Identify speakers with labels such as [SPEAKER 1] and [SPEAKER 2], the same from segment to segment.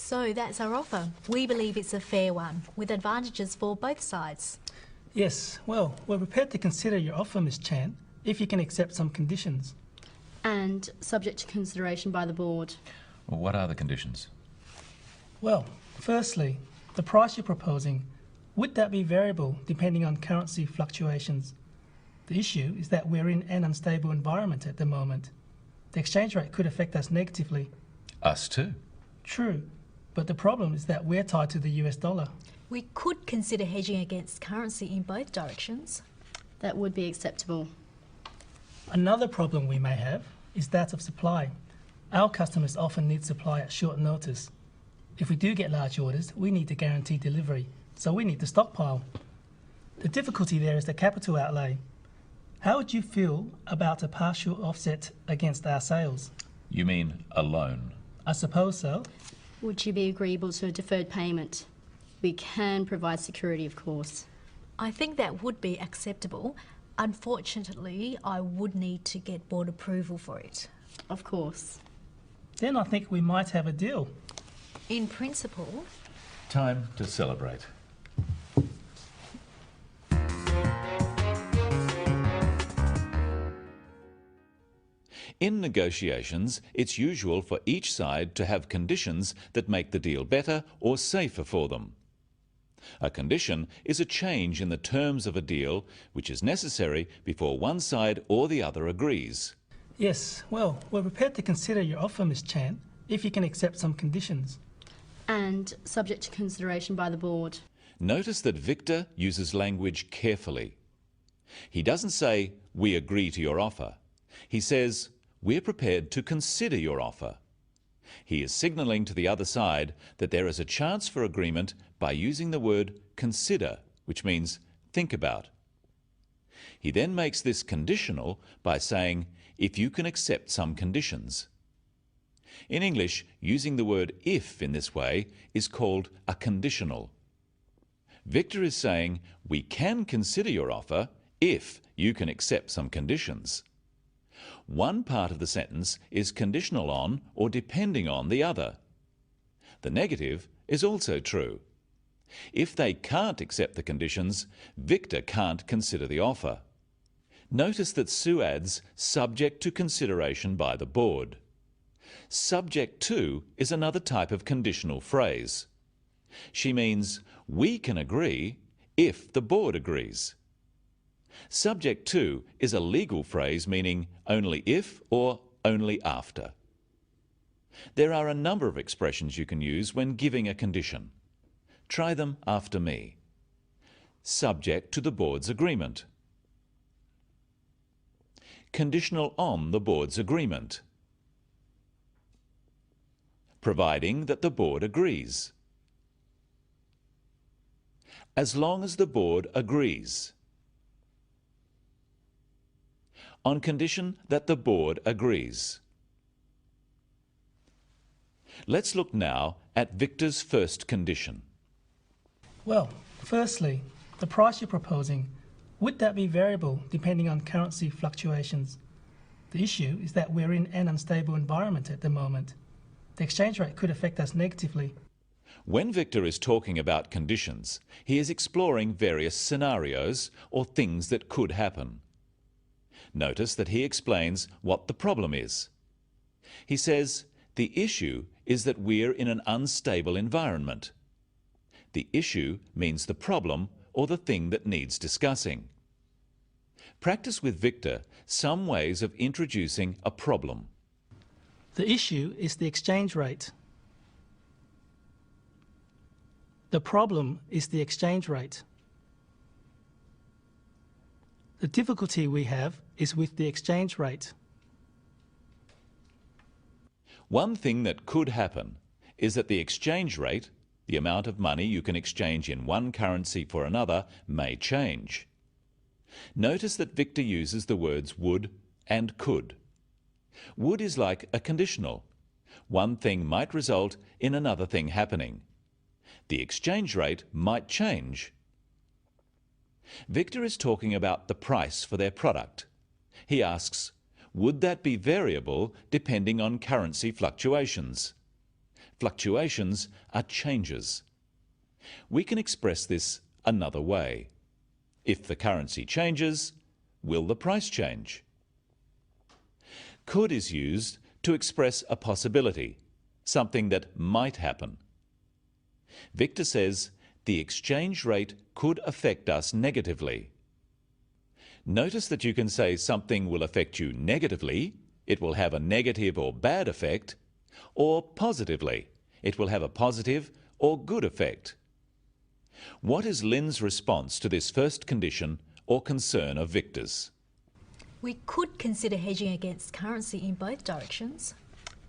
[SPEAKER 1] So that's our offer. We believe it's a fair one, with advantages for both sides.
[SPEAKER 2] Yes, well, we're prepared to consider your offer, Miss Chan, if you can accept some conditions.
[SPEAKER 3] And subject to consideration by the board.
[SPEAKER 4] Well, what are the conditions?
[SPEAKER 2] Well, firstly, the price you're proposing, would that be variable depending on currency fluctuations? The issue is that we're in an unstable environment at the moment. The exchange rate could affect us negatively.
[SPEAKER 4] Us too.
[SPEAKER 2] True, but the problem is that we're tied to the US dollar.
[SPEAKER 1] We could consider hedging against currency in both directions.
[SPEAKER 3] That would be acceptable.
[SPEAKER 2] Another problem we may have is that of supply. Our customers often need supply at short notice. If we do get large orders, we need to guarantee delivery, so we need to stockpile. The difficulty there is the capital outlay. How would you feel about a partial offset against our sales?
[SPEAKER 4] You mean a loan?
[SPEAKER 2] I suppose so.
[SPEAKER 3] Would you be agreeable to a deferred payment? We can provide security, of course.
[SPEAKER 1] I think that would be acceptable. Unfortunately, I would need to get board approval for it.
[SPEAKER 3] Of course.
[SPEAKER 2] Then I think we might have a deal.
[SPEAKER 1] In principle.
[SPEAKER 4] Time to celebrate. In negotiations, it's usual for each side to have conditions that make the deal better or safer for them. A condition is a change in the terms of a deal which is necessary before one side or the other agrees.
[SPEAKER 2] Yes, well, we're prepared to consider your offer, Miss Chan, if you can accept some conditions.
[SPEAKER 3] And subject to consideration by the board.
[SPEAKER 4] Notice that Victor uses language carefully. He doesn't say, "We agree to your offer." He says, "We're prepared to consider your offer." He is signalling to the other side that there is a chance for agreement by using the word consider, which means think about. He then makes this conditional by saying, "if you can accept some conditions." In English, using the word if in this way is called a conditional. Victor is saying, "We can consider your offer if you can accept some conditions." One part of the sentence is conditional on or depending on the other. The negative is also true. If they can't accept the conditions, Victor can't consider the offer. Notice that Sue adds subject to consideration by the board. Subject to is another type of conditional phrase. She means we can agree if the board agrees. Subject to is a legal phrase meaning only if or only after. There are a number of expressions you can use when giving a condition. Try them after me. Subject to the board's agreement. Conditional on the board's agreement. Providing that the board agrees. As long as the board agrees. On condition that the board agrees. Let's look now at Victor's first condition.
[SPEAKER 2] Well, firstly, the price you're proposing, would that be variable depending on currency fluctuations? The issue is that we're in an unstable environment at the moment. The exchange rate could affect us negatively.
[SPEAKER 4] When Victor is talking about conditions, he is exploring various scenarios or things that could happen. Notice that he explains what the problem is. He says, the issue is that we're in an unstable environment. The issue means the problem or the thing that needs discussing. Practice with Victor some ways of introducing a problem.
[SPEAKER 2] The issue is the exchange rate. The problem is the exchange rate. The difficulty we have is with the exchange rate.
[SPEAKER 4] One thing that could happen is that the exchange rate, the amount of money you can exchange in one currency for another, may change. Notice that Victor uses the words would and could. Would is like a conditional. One thing might result in another thing happening. The exchange rate might change. Victor is talking about the price for their product. He asks, would that be variable depending on currency fluctuations? fluctuations, are changes. We can express this another way. If the currency changes, will the price change? Could is used to express a possibility, something that might happen. Victor says the exchange rate could affect us negatively. Notice that you can say something will affect you negatively, it will have a negative or bad effect, or positively, it will have a positive or good effect. What is Lynn's response to this first condition or concern of Victor's?
[SPEAKER 1] We could consider hedging against currency in both directions.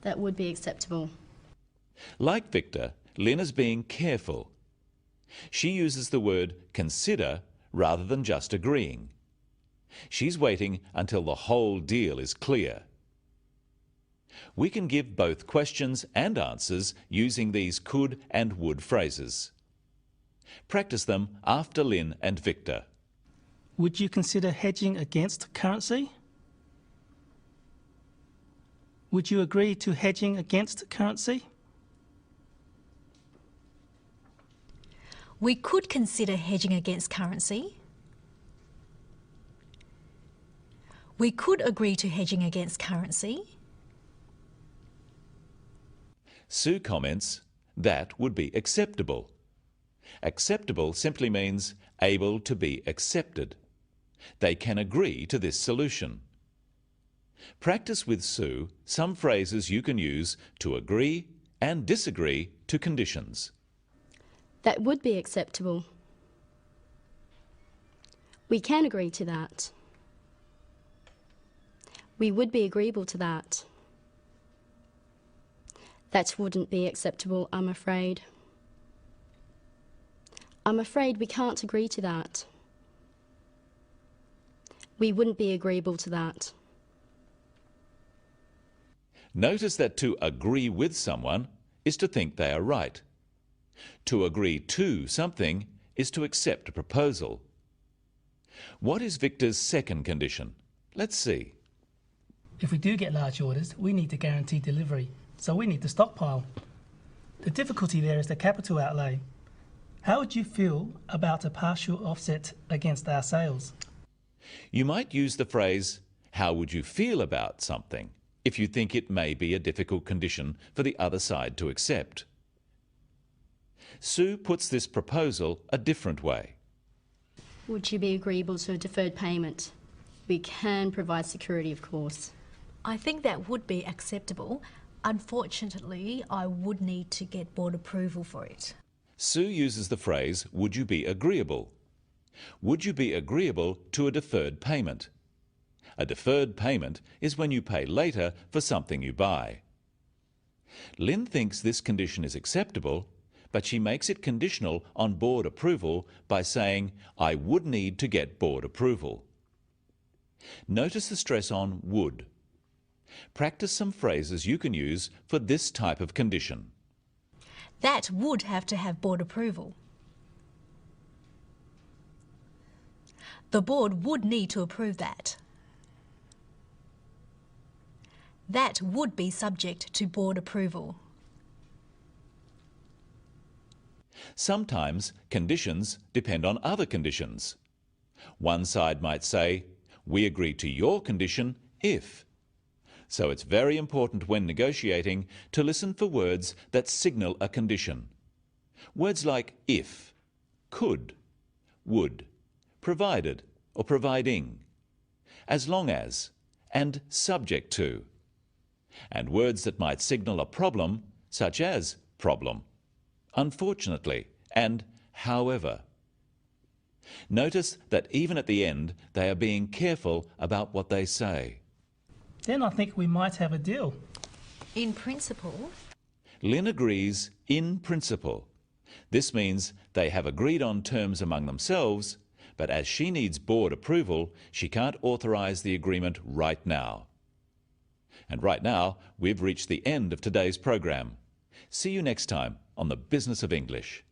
[SPEAKER 3] That would be acceptable.
[SPEAKER 4] Like Victor, Lynn is being careful. She uses the word consider rather than just agreeing. She's waiting until the whole deal is clear. We can give both questions and answers using these could and would phrases. Practice them after Lynn and Victor.
[SPEAKER 2] Would you consider hedging against currency? Would you agree to hedging against currency?
[SPEAKER 1] We could consider hedging against currency. We could agree to hedging against currency.
[SPEAKER 4] Sue comments, that would be acceptable. Acceptable simply means able to be accepted. They can agree to this solution. Practice with Sue some phrases you can use to agree and disagree to conditions.
[SPEAKER 3] That would be acceptable. We can agree to that. We would be agreeable to that. That wouldn't be acceptable, I'm afraid. I'm afraid we can't agree to that. We wouldn't be agreeable to that.
[SPEAKER 4] Notice that to agree with someone is to think they are right. To agree to something is to accept a proposal. What is Victor's second condition? Let's see.
[SPEAKER 2] If we do get large orders, we need to guarantee delivery, so we need to stockpile. The difficulty there is the capital outlay. How would you feel about a partial offset against our sales?
[SPEAKER 4] You might use the phrase, how would you feel about something, if you think it may be a difficult condition for the other side to accept. Sue puts this proposal a different way.
[SPEAKER 3] Would you be agreeable to a deferred payment? We can provide security, of course.
[SPEAKER 1] I think that would be acceptable. Unfortunately, I would need to get board approval for it.
[SPEAKER 4] Sue uses the phrase, would you be agreeable? Would you be agreeable to a deferred payment? A deferred payment is when you pay later for something you buy. Lynn thinks this condition is acceptable, but she makes it conditional on board approval by saying, I would need to get board approval. Notice the stress on would. Practice some phrases you can use for this type of condition.
[SPEAKER 1] That would have to have board approval. The board would need to approve that. That would be subject to board approval.
[SPEAKER 4] Sometimes conditions depend on other conditions. One side might say, we agree to your condition if. So it's very important when negotiating to listen for words that signal a condition. Words like if, could, would, provided or providing, as long as, and subject to. And words that might signal a problem, such as problem, unfortunately, and however. Notice that even at the end, they are being careful about what they say.
[SPEAKER 2] Then I think we might have a deal.
[SPEAKER 1] In principle,
[SPEAKER 4] Lynn agrees in principle. This means they have agreed on terms among themselves, but as she needs board approval, she can't authorise the agreement right now. And right now, we've reached the end of today's program. See you next time on The Business of English.